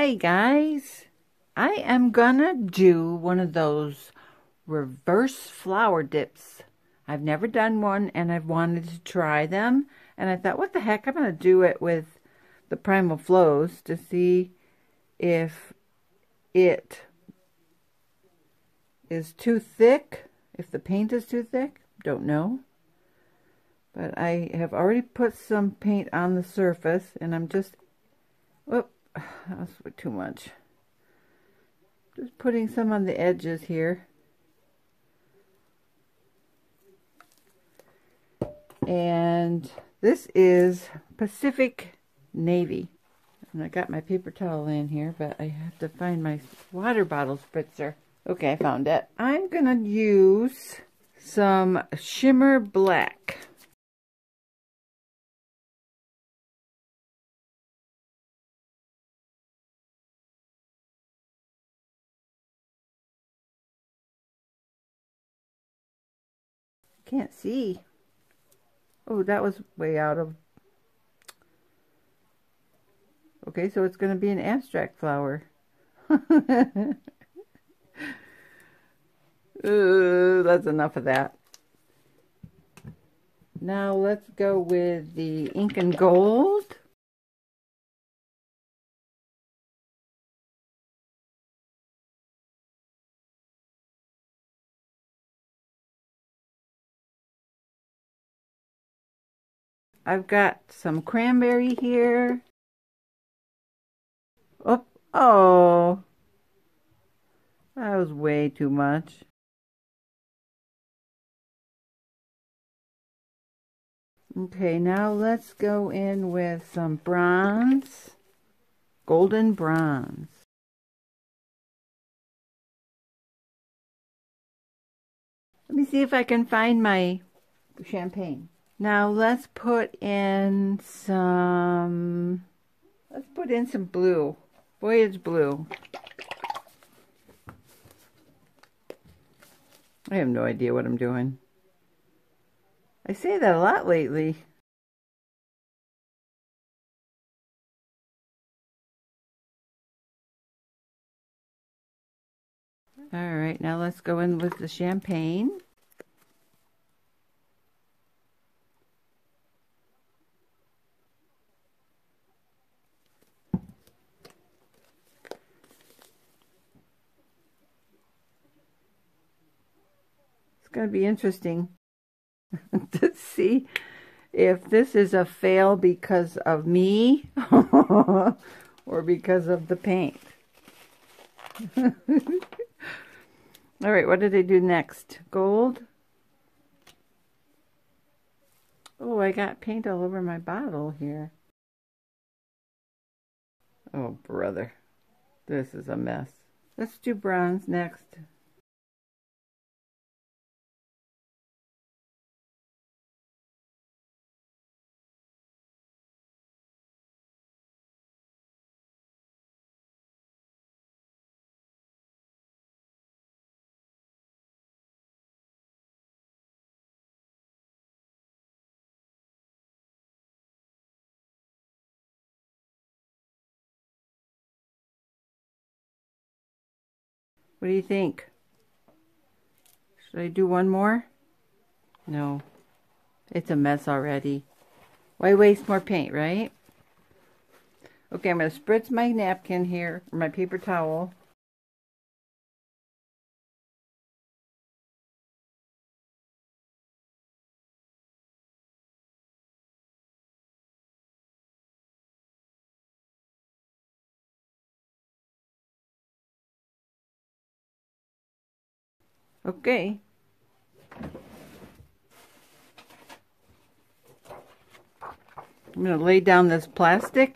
Hi guys, I am gonna do one of those reverse flower dips. I've never done one and I've wanted to try them, and I thought, what the heck, I'm gonna do it with the Primal Flows to see if it is too thick, if the paint is too thick. Don't know, but I have already put some paint on the surface and I'm just, whoop, that was too much. Just putting some on the edges here. And this is Pacific Navy. And I got my paper towel in here, but I have to find my water bottle spritzer. Okay, I found it. I'm gonna use some shimmer black. Can't see. Oh, that was way out of... Okay, so it's going to be an abstract flower. That's enough of that. Now let's go with the ink and gold. I've got some cranberry here. Oh, that was way too much. Okay, now let's go in with some bronze, golden bronze. Let me see if I can find my champagne. Now let's put in some blue, voyage blue. I have no idea what I'm doing. I say that a lot lately. All right, now let's go in with the champagne. It's going to be interesting to see if this is a fail because of me or because of the paint. All right, what did I do next? Gold. Oh, I got paint all over my bottle here. Oh, brother. This is a mess. Let's do bronze next. What do you think? Should I do one more? No. It's a mess already. Why waste more paint, right? Okay, I'm going to spritz my napkin here, or my paper towel. Okay. I'm going to lay down this plastic.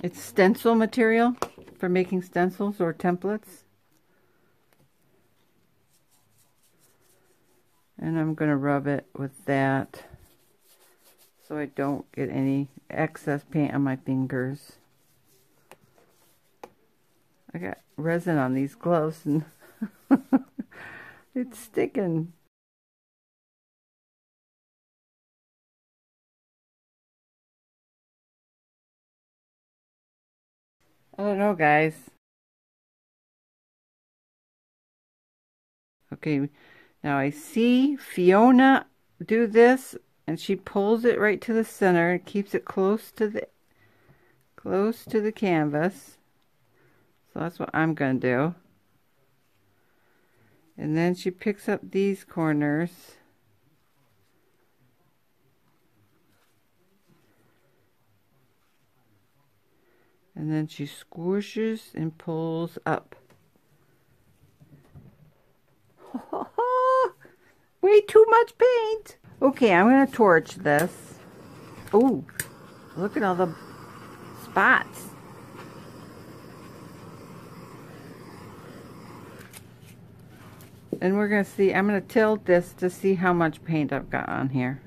It's stencil material for making stencils or templates. And I'm going to rub it with that so I don't get any excess paint on my fingers. I got resin on these gloves and it's sticking. I don't know, guys. Okay, now I see Fiona do this, and she pulls it right to the center and keeps it close to the canvas. So that's what I'm going to do. And then she picks up these corners. And then she squishes and pulls up. Way too much paint. Okay, I'm going to torch this. Oh, look at all the spots. And we're going to see, I'm going to tilt this to see how much paint I've got on here.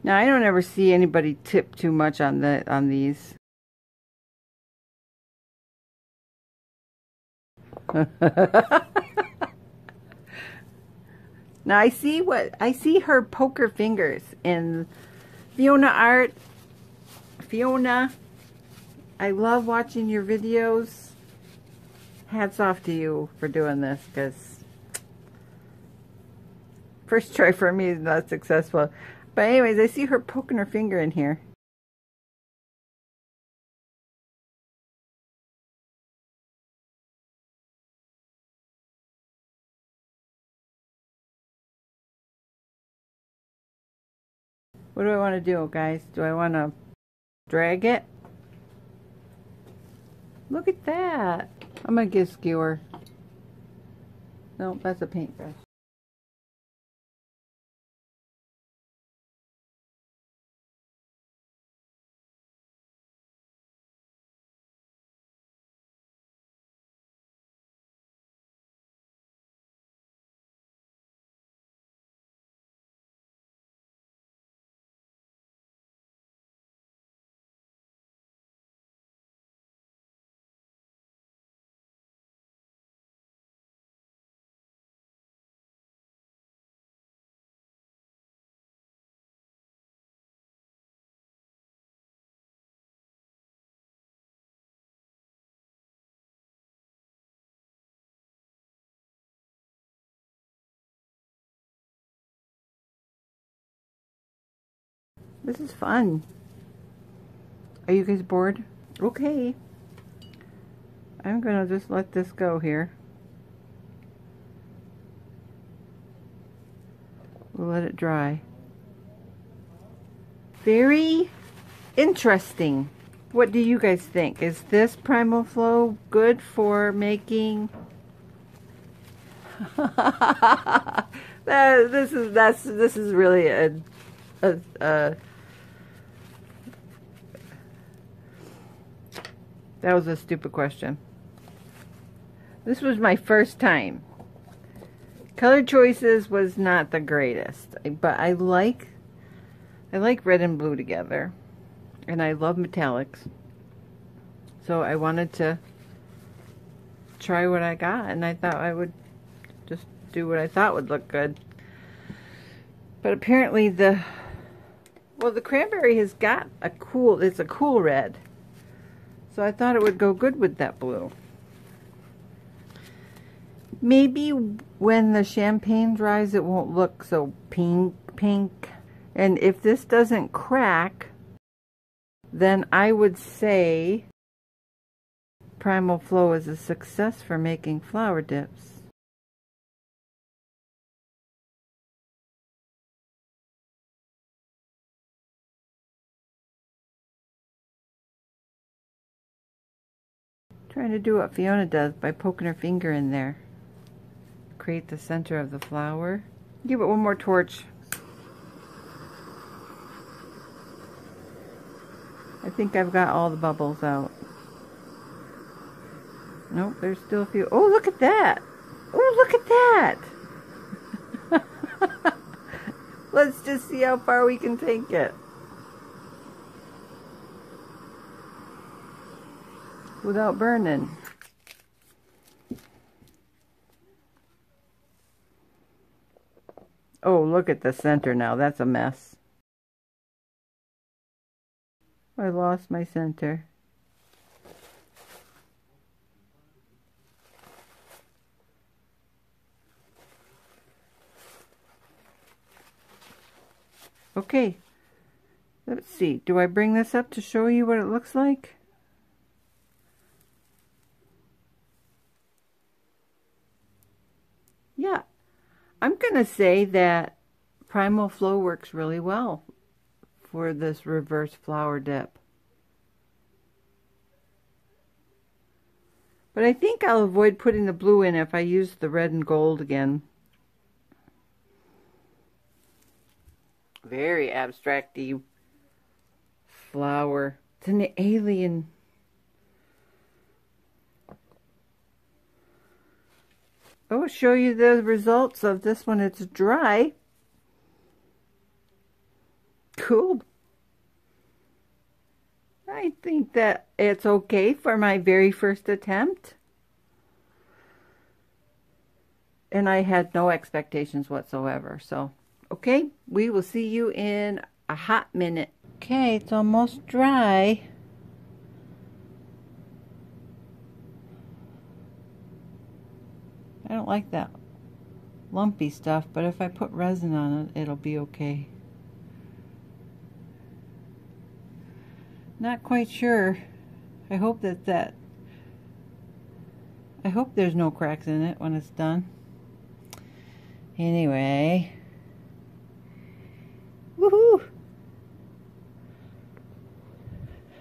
Now I don't ever see anybody tip too much on these. Now I see her poke her fingers in Fiona art. Fiona, I love watching your videos. Hats off to you for doing this, because first try for me is not successful. But anyways, I see her poking her finger in here. What do I want to do, guys? Do I want to drag it? Look at that. I'm going to get a skewer. No, that's a paintbrush. This is fun. Are you guys bored? Okay. I'm gonna just let this go here. We'll let it dry. Very interesting. What do you guys think? Is this Primal Flow good for making? This is really that was a stupid question. This was my first time. Color choices was not the greatest, but I like red and blue together, and I love metallics. So I wanted to try what I got, and I thought I would just do what I thought would look good. But apparently the cranberry has got it's a cool red. So I thought it would go good with that blue. Maybe when the champagne dries it won't look so pink. And if this doesn't crack, then I would say Primal Flow is a success for making flower dips. Trying to do what Fiona does by poking her finger in there. Create the center of the flower. Give it one more torch. I think I've got all the bubbles out. Nope, there's still a few. Oh, look at that! Oh, look at that! Let's just see how far we can take it. Without burning. Oh, look at the center now. That's a mess. I lost my center. Okay, let's see. Do I bring this up to show you what it looks like? Yeah, I'm going to say that Primal Flow works really well for this reverse flower dip. But I think I'll avoid putting the blue in if I use the red and gold again. Very abstract-y flower. It's an alien. I'll show you the results of this when it's dry. Cool. I think that it's okay for my very first attempt. And I had no expectations whatsoever, so... Okay, we will see you in a hot minute. Okay, it's almost dry. I don't like that lumpy stuff, but if I put resin on it, it'll be okay. Not quite sure. I hope I hope there's no cracks in it when it's done. Anyway... Woohoo!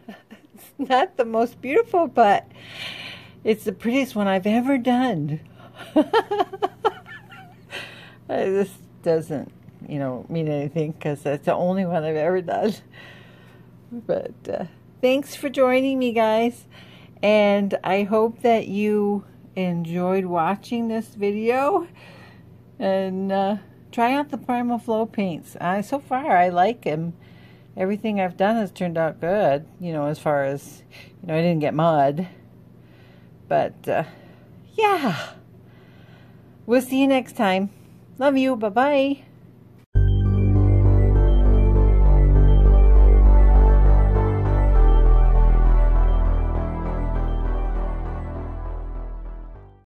It's not the most beautiful, but it's the prettiest one I've ever done. This doesn't, mean anything because that's the only one I've ever done. But thanks for joining me, guys. And I hope that you enjoyed watching this video. And... try out the Primal Flow paints. So far, I like them. Everything I've done has turned out good, as far as, I didn't get mud. But, yeah. We'll see you next time. Love you. Bye-bye.